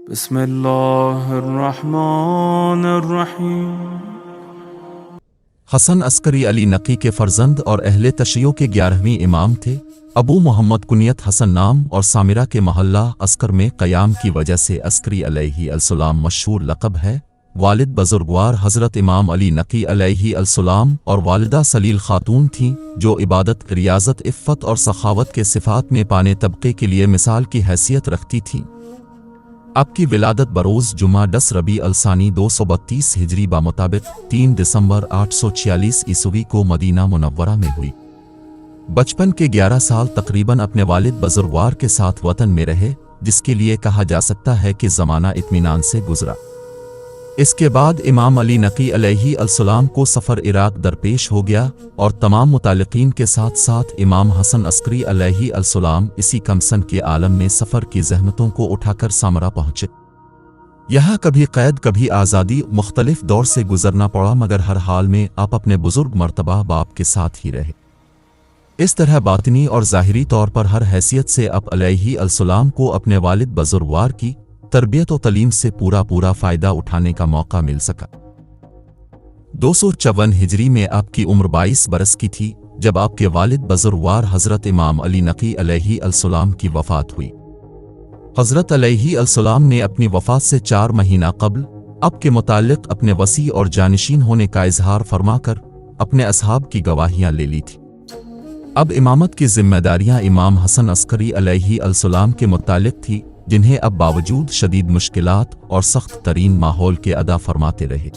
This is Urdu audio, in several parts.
بسم اللہ الرحمن الرحیم۔ حسن عسکری علی نقی کے فرزند اور اہل تشیع کے 11ویں امام تھے۔ ابو محمد کنیت حسن نام اور سامرہ کے محلہ عسکر میں قیام کی وجہ سے عسکری علیہ السلام مشہور لقب ہے۔ والد بزرگوار حضرت امام علی نقی علیہ السلام اور والدہ سلیل خاتون تھیں، جو عبادت، ریاضت، عفت اور سخاوت کے صفات میں پانے طبقے کے لیے مثال کی حیثیت رکھتی تھیں۔ آپ کی ولادت بروز جمعہ 10 ربیع الثانی 232 ہجری بمطابق 3 دسمبر 846 عیسوی کو مدینہ منورہ میں ہوئی۔ بچپن کے 11 سال تقریباً اپنے والد بزرگوار کے ساتھ وطن میں رہے، جس کے لیے کہا جا سکتا ہے کہ زمانہ اطمینان سے گزرا۔ اس کے بعد امام علی نقی علیہ السلام کو سفر عراق درپیش ہو گیا اور تمام متعلقین کے ساتھ ساتھ امام حسن عسکری علیہ السلام اسی کم سن کے عالم میں سفر کی زحمتوں کو اٹھا کر سامرا پہنچے۔ یہاں کبھی قید کبھی آزادی، مختلف دور سے گزرنا پڑا، مگر ہر حال میں آپ اپنے بزرگ مرتبہ باپ کے ساتھ ہی رہے۔ اس طرح باطنی اور ظاہری طور پر ہر حیثیت سے آپ علیہ السلام کو اپنے والد بزرگوار کی تربیت و تعلیم سے پورا فائدہ اٹھانے کا موقع مل سکا۔ 254 ہجری میں آپ کی عمر 22 برس کی تھی جب آپ کے والد بزرگوار حضرت امام علی نقی علیہ السلام کی وفات ہوئی۔ حضرت علیہ السلام نے اپنی وفات سے 4 مہینہ قبل آپ کے متعلق اپنے وصی اور جانشین ہونے کا اظہار فرما کر اپنے اصحاب کی گواہیاں لے لی تھی۔ اب امامت کی ذمہ داریاں امام حسن عسکری علیہ السلام کے متعلق تھی، جنہیں اب باوجود شدید مشکلات اور سخت ترین ماحول کے ادا فرماتے رہے۔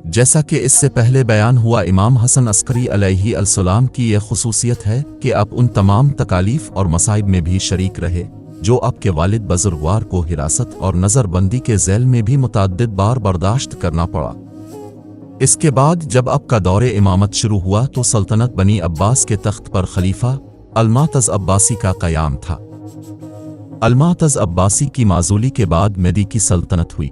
جیسا کہ اس سے پہلے بیان ہوا، امام حسن عسکری علیہ السلام کی یہ خصوصیت ہے کہ آپ ان تمام تکالیف اور مصائب میں بھی شریک رہے جو آپ کے والد بزرگوار کو حراست اور نظر بندی کے ذیل میں بھی متعدد بار برداشت کرنا پڑا۔ اس کے بعد جب آپ کا دور امامت شروع ہوا تو سلطنت بنی عباس کے تخت پر خلیفہ المعتز عباسی کا قیام تھا۔ المعتز عباسی کی معزولی کے بعد مہدی کی سلطنت ہوئی۔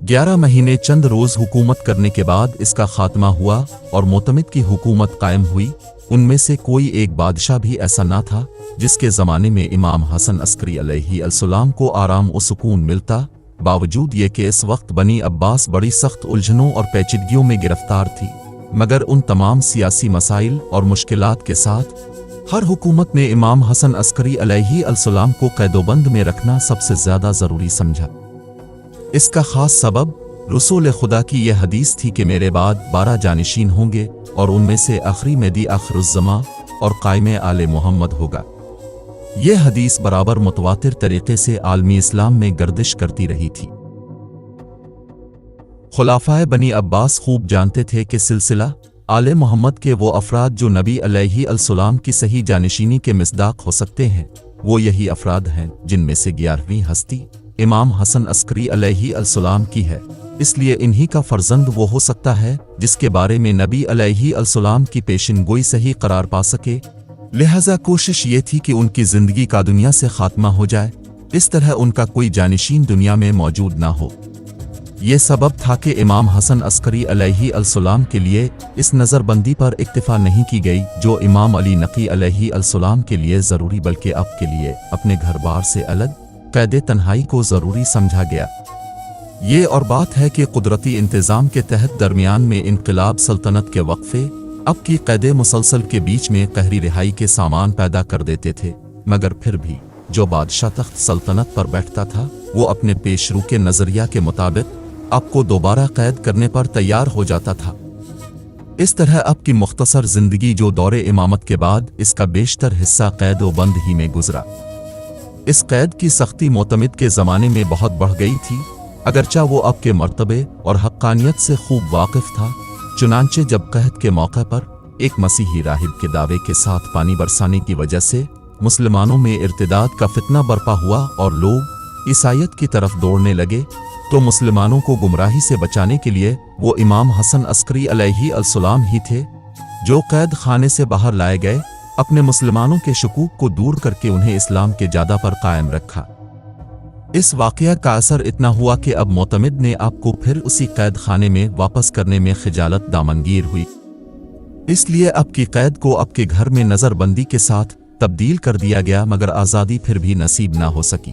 11 مہینے چند روز حکومت کرنے کے بعد اس کا خاتمہ ہوا اور معتمد کی حکومت قائم ہوئی۔ ان میں سے کوئی ایک بادشاہ بھی ایسا نہ تھا جس کے زمانے میں امام حسن عسکری علیہ السلام کو آرام و سکون ملتا، باوجود یہ کہ اس وقت بنی عباس بڑی سخت الجھنوں اور پیچیدگیوں میں گرفتار تھی، مگر ان تمام سیاسی مسائل اور مشکلات کے ساتھ ہر حکومت نے امام حسن عسکری علیہ السلام کو قید و بند میں رکھنا سب سے زیادہ ضروری سمجھا۔ اس کا خاص سبب رسول خدا کی یہ حدیث تھی کہ میرے بعد 12 جانشین ہوں گے اور ان میں سے آخری مہدی آخر الزماں اور قائم آل محمد ہوگا۔ یہ حدیث برابر متواتر طریقے سے عالمی اسلام میں گردش کرتی رہی تھی۔ خلفائے بنی عباس خوب جانتے تھے کہ سلسلہ آل محمد کے وہ افراد جو نبی علیہ السلام کی صحیح جانشینی کے مصداق ہو سکتے ہیں، وہ یہی افراد ہیں جن میں سے 11ویں ہستی امام حسن عسکری علیہ السلام کی ہے۔ اس لیے انہی کا فرزند وہ ہو سکتا ہے جس کے بارے میں نبی علیہ السلام کی پیشن گوئی صحیح قرار پا سکے، لہذا کوشش یہ تھی کہ ان کی زندگی کا دنیا سے خاتمہ ہو جائے، اس طرح ان کا کوئی جانشین دنیا میں موجود نہ ہو۔ یہ سبب تھا کہ امام حسن عسکری علیہ السلام کے لیے اس نظر بندی پر اکتفا نہیں کی گئی جو امام علی نقی علیہ السلام کے لیے ضروری، بلکہ آپ کے لیے اپنے گھر بار سے الگ قید تنہائی کو ضروری سمجھا گیا۔ یہ اور بات ہے کہ قدرتی انتظام کے تحت درمیان میں انقلاب سلطنت کے وقفے اب کی قید مسلسل کے بیچ میں قہری رہائی کے سامان پیدا کر دیتے تھے، مگر پھر بھی جو بادشاہ تخت سلطنت پر بیٹھتا تھا وہ اپنے پیش رو کے نظریہ کے مطابق آپ کو دوبارہ قید کرنے پر تیار ہو جاتا تھا۔ اس طرح آپ کی مختصر زندگی جو دور امامت کے بعد اس کا بیشتر حصہ قید و بند ہی میں گزرا۔ اس قید کی سختی معتمد کے زمانے میں بہت بڑھ گئی تھی، اگرچہ وہ آپ کے مرتبے اور حقانیت سے خوب واقف تھا۔ چنانچہ جب قحط کے موقع پر ایک مسیحی راہب کے دعوے کے ساتھ پانی برسانے کی وجہ سے مسلمانوں میں ارتداد کا فتنہ برپا ہوا اور لوگ عیسائیت کی طرف دوڑنے لگے، تو مسلمانوں کو گمراہی سے بچانے کے لیے وہ امام حسن عسکری علیہ السلام ہی تھے جو قید خانے سے باہر لائے گئے، اپنے مسلمانوں کے شکوک کو دور کر کے انہیں اسلام کے جادہ پر قائم رکھا۔ اس واقعہ کا اثر اتنا ہوا کہ اب معتمد نے آپ کو پھر اسی قید خانے میں واپس کرنے میں خجالت دامنگیر ہوئی، اس لیے آپ کی قید کو آپ کے گھر میں نظر بندی کے ساتھ تبدیل کر دیا گیا، مگر آزادی پھر بھی نصیب نہ ہو سکی۔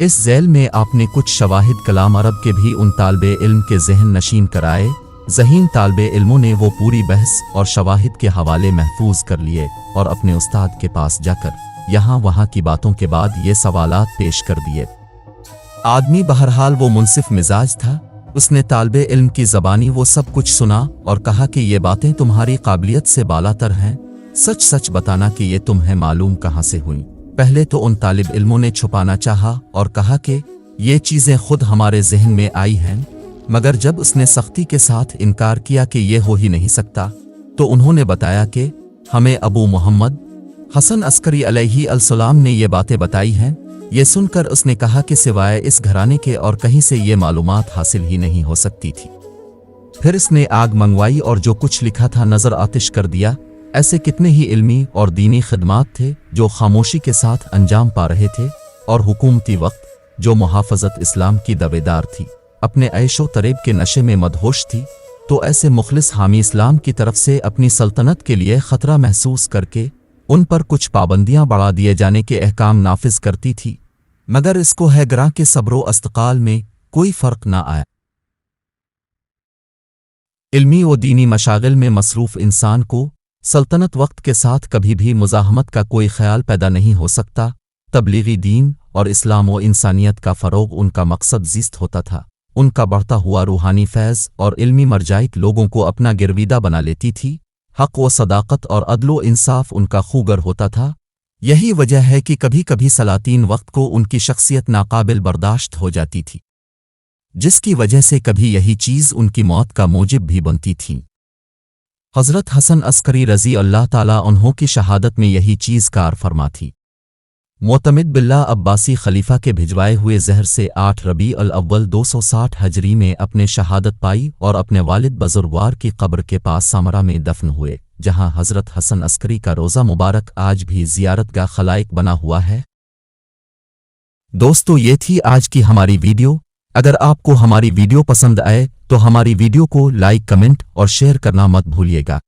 اس ذیل میں آپ نے کچھ شواہد کلام عرب کے بھی ان طالب علم کے ذہن نشین کرائے۔ ذہین طالب علموں نے وہ پوری بحث اور شواہد کے حوالے محفوظ کر لیے اور اپنے استاد کے پاس جا کر یہاں وہاں کی باتوں کے بعد یہ سوالات پیش کر دیے۔ آدمی بہرحال وہ منصف مزاج تھا، اس نے طالب علم کی زبانی وہ سب کچھ سنا اور کہا کہ یہ باتیں تمہاری قابلیت سے بالا تر ہیں، سچ سچ بتانا کہ یہ تمہیں معلوم کہاں سے ہوئیں۔ پہلے تو ان طالب علموں نے چھپانا چاہا اور کہا کہ یہ چیزیں خود ہمارے ذہن میں آئی ہیں، مگر جب اس نے سختی کے ساتھ انکار کیا کہ یہ ہو ہی نہیں سکتا تو انہوں نے بتایا کہ ہمیں ابو محمد حسن عسکری علیہ السلام نے یہ باتیں بتائی ہیں۔ یہ سن کر اس نے کہا کہ سوائے اس گھرانے کے اور کہیں سے یہ معلومات حاصل ہی نہیں ہو سکتی تھی۔ پھر اس نے آگ منگوائی اور جو کچھ لکھا تھا نظر آتش کر دیا۔ ایسے کتنے ہی علمی اور دینی خدمات تھے جو خاموشی کے ساتھ انجام پا رہے تھے، اور حکومتی وقت جو محافظت اسلام کی دعویدار تھی اپنے عیش و طریب کے نشے میں مدہوش تھی، تو ایسے مخلص حامی اسلام کی طرف سے اپنی سلطنت کے لیے خطرہ محسوس کر کے ان پر کچھ پابندیاں بڑھا دیے جانے کے احکام نافذ کرتی تھی، مگر اس کو ہے گراں کے صبر و استقال میں کوئی فرق نہ آیا۔ علمی و دینی مشاغل میں مصروف انسان کو سلطنت وقت کے ساتھ کبھی بھی مزاحمت کا کوئی خیال پیدا نہیں ہو سکتا۔ تبلیغی دین اور اسلام و انسانیت کا فروغ ان کا مقصد زیست ہوتا تھا۔ ان کا بڑھتا ہوا روحانی فیض اور علمی مرجعیت لوگوں کو اپنا گرویدہ بنا لیتی تھی۔ حق و صداقت اور عدل و انصاف ان کا خوگر ہوتا تھا۔ یہی وجہ ہے کہ کبھی کبھی سلاطین وقت کو ان کی شخصیت ناقابل برداشت ہو جاتی تھی، جس کی وجہ سے کبھی یہی چیز ان کی موت کا موجب بھی بنتی تھی۔ حضرت حسن عسکری رضی اللہ تعالیٰ عنہ کی شہادت میں یہی چیز کار فرما تھی۔ معتمد باللہ عباسی خلیفہ کے بھجوائے ہوئے زہر سے 8 ربیع الاول 260 ہجری میں اپنے شہادت پائی اور اپنے والد بزرگوار کی قبر کے پاس سامرا میں دفن ہوئے، جہاں حضرت حسن عسکری کا روضہ مبارک آج بھی زیارت گاہ خلائق بنا ہوا ہے۔ دوستو، یہ تھی آج کی ہماری ویڈیو۔ اگر آپ کو ہماری ویڈیو پسند آئے تو ہماری ویڈیو کو لائک، کمنٹ اور شیئر کرنا مت بھولیے گا۔